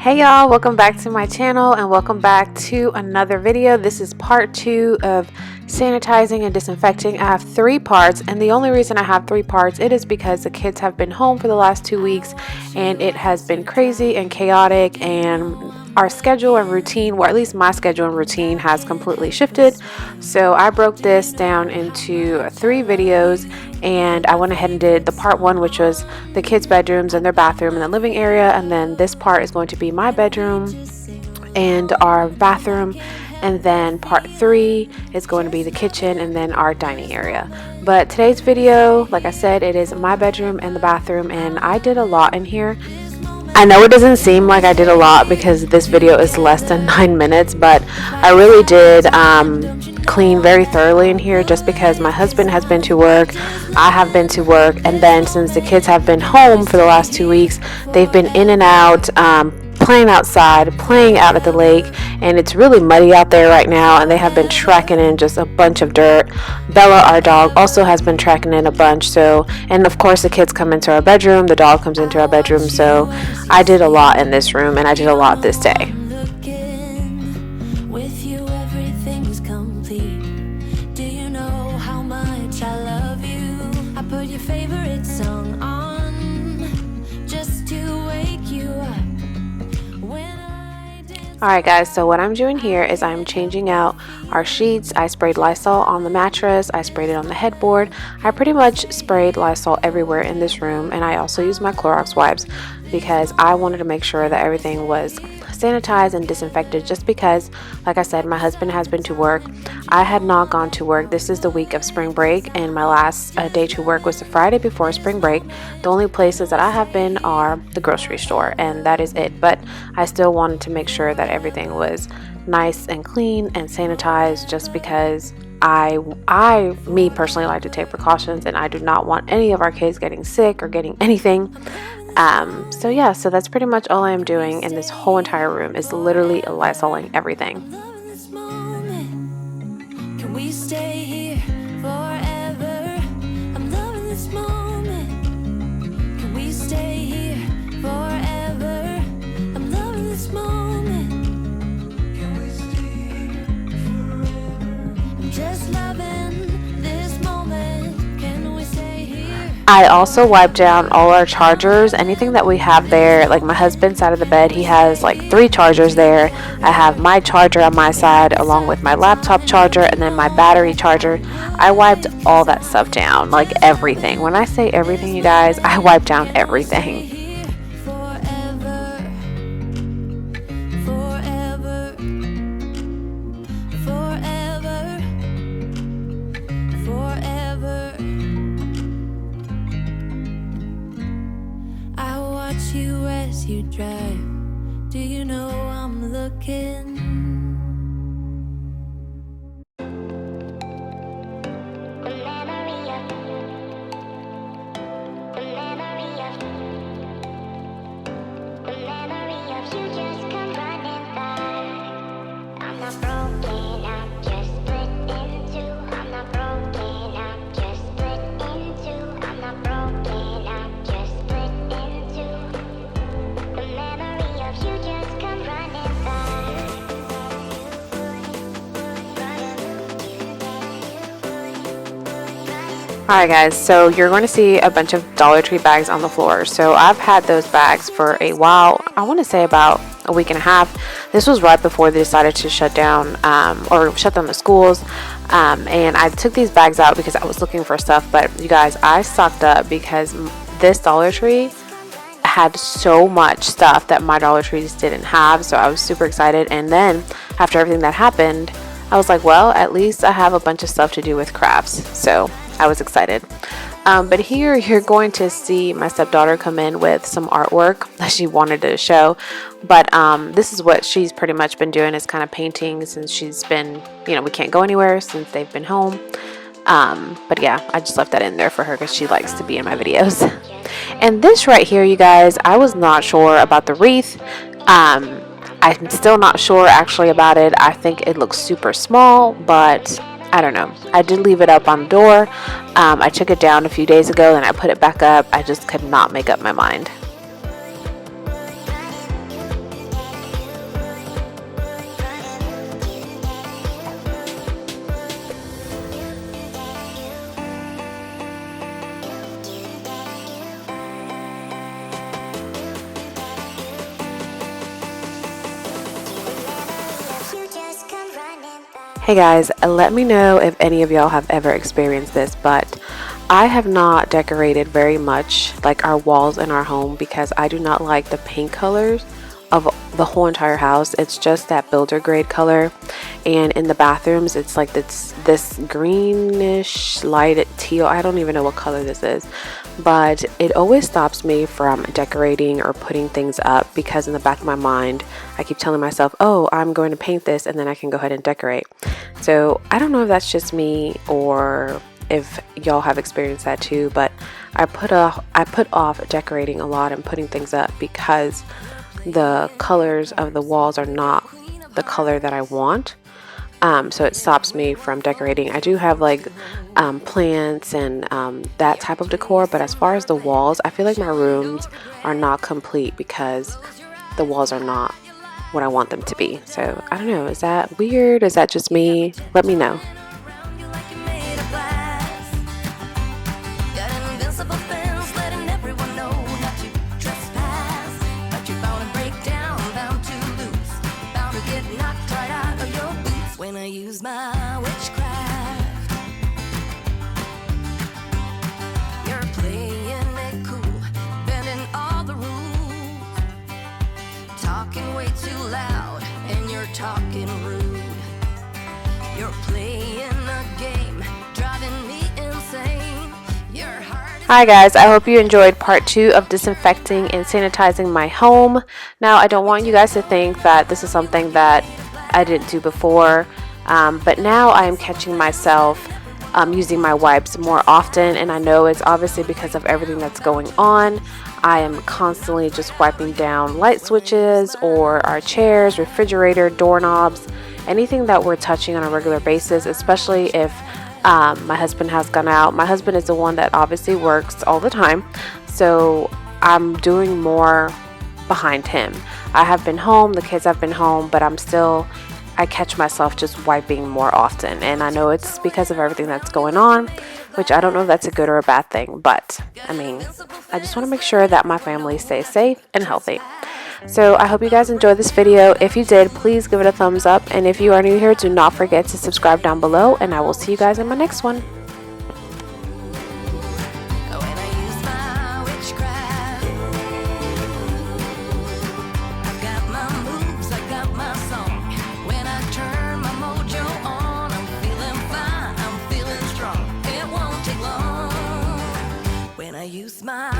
Hey y'all, welcome back to my channel and welcome back to another video. This is part 2 of sanitizing and disinfecting. I have 3 parts, and the only reason I have 3 parts, it is because the kids have been home for the last 2 weeks and it has been crazy and chaotic, and our schedule and routine, or at least my schedule and routine, has completely shifted. So I broke this down into 3 videos, and I went ahead and did the part 1, which was the kids' bedrooms and their bathroom and the living area, and then this part is going to be my bedroom and our bathroom, and then part 3 is going to be the kitchen and then our dining area. But today's video, like I said, it is my bedroom and the bathroom, and I did a lot in here. I know it doesn't seem like I did a lot because this video is less than 9 minutes, but I really did clean very thoroughly in here, just because my husband has been to work, I have been to work, and then since the kids have been home for the last 2 weeks, they've been in and out, playing outside, playing out at the lake, and it's really muddy out there right now, and they have been tracking in just a bunch of dirt. Bella, our dog, also has been tracking in a bunch. So, and of course the kids come into our bedroom, the dog comes into our bedroom, so I did a lot in this room and I did a lot this day. Alright guys, so what I'm doing here is I'm changing out our sheets. I sprayed Lysol on the mattress, I sprayed it on the headboard. I pretty much sprayed Lysol everywhere in this room, and I also used my Clorox wipes because I wanted to make sure that everything was sanitized and disinfected, just because, like I said, my husband has been to work. I had not gone to work. This is the week of spring break, and my last day to work was the Friday before spring break. The only places that I have been are the grocery store, and that is it. But I still wanted to make sure that everything was nice and clean and sanitized, just because me personally like to take precautions, and I do not want any of our kids getting sick or getting anything. So yeah, so that's pretty much all I am doing in this whole entire room, is literally Lysoling everything. Can we stay here forever? I'm loving this moment. Can we stay here forever? I'm loving this moment. Can we stay here forever? I'm just loving this moment. Can we stay here? I also wiped down all our chargers, anything that we have there. Like my husband's side of the bed, he has like 3 chargers there. I have my charger on my side along with my laptop charger and then my battery charger. I wiped all that stuff down, like everything. When I say everything, you guys, I wiped down everything. You as you drive, do you know I'm looking? Alright guys, so you're going to see a bunch of Dollar Tree bags on the floor. So I've had those bags for a while. I want to say about a week and a half. This was right before they decided to shut down or shut down the schools. And I took these bags out because I was looking for stuff. But you guys, I stocked up because this Dollar Tree had so much stuff that my Dollar Trees didn't have. So I was super excited. And then after everything that happened, I was like, well, at least I have a bunch of stuff to do with crafts. So I was excited. But here you're going to see my stepdaughter come in with some artwork that she wanted to show. But this is what she's pretty much been doing, is kind of painting, since she's been, we can't go anywhere since they've been home. But yeah, I just left that in there for her because she likes to be in my videos. And this right here, you guys, I was not sure about the wreath. I'm still not sure actually about it. I think it looks super small, but I don't know. I did leave it up on the door. I took it down a few days ago and I put it back up. I just could not make up my mind. Hey guys, let me know if any of y'all have ever experienced this, but I have not decorated very much like our walls in our home because I do not like the paint colors of the whole entire house. It's just that builder grade color, and in the bathrooms it's like this greenish light teal. I don't even know what color this is, but it always stops me from decorating or putting things up because in the back of my mind I keep telling myself, oh, I'm going to paint this and then I can go ahead and decorate. So I don't know if that's just me or if y'all have experienced that too, but I put off decorating a lot and putting things up because the colors of the walls are not the color that I want. So it stops me from decorating. I do have like plants and that type of decor, but as far as the walls, I feel like my rooms are not complete because the walls are not what I want them to be. So I don't know, is that weird? Is that just me? Let me know. When I use my witchcraft, you're playing it cool, bending all the rules, talking way too loud, and you're talking rude. You're playing a game, driving me insane. Your heart. Hi guys, I hope you enjoyed part 2 of disinfecting and sanitizing my home. Now I don't want you guys to think that this is something that I didn't do before, but now I am catching myself using my wipes more often, and I know it's obviously because of everything that's going on. I am constantly just wiping down light switches or our chairs, refrigerator, doorknobs, anything that we're touching on a regular basis, especially if my husband has gone out. My husband is the one that obviously works all the time, so I'm doing more behind him. I have been home, the kids have been home, but I catch myself just wiping more often, and I know it's because of everything that's going on, which I don't know if that's a good or a bad thing, but I mean, I just want to make sure that my family stays safe and healthy. So I hope you guys enjoyed this video. If you did, please give it a thumbs up, and if you are new here, do not forget to subscribe down below, and I will see you guys in my next one. Use my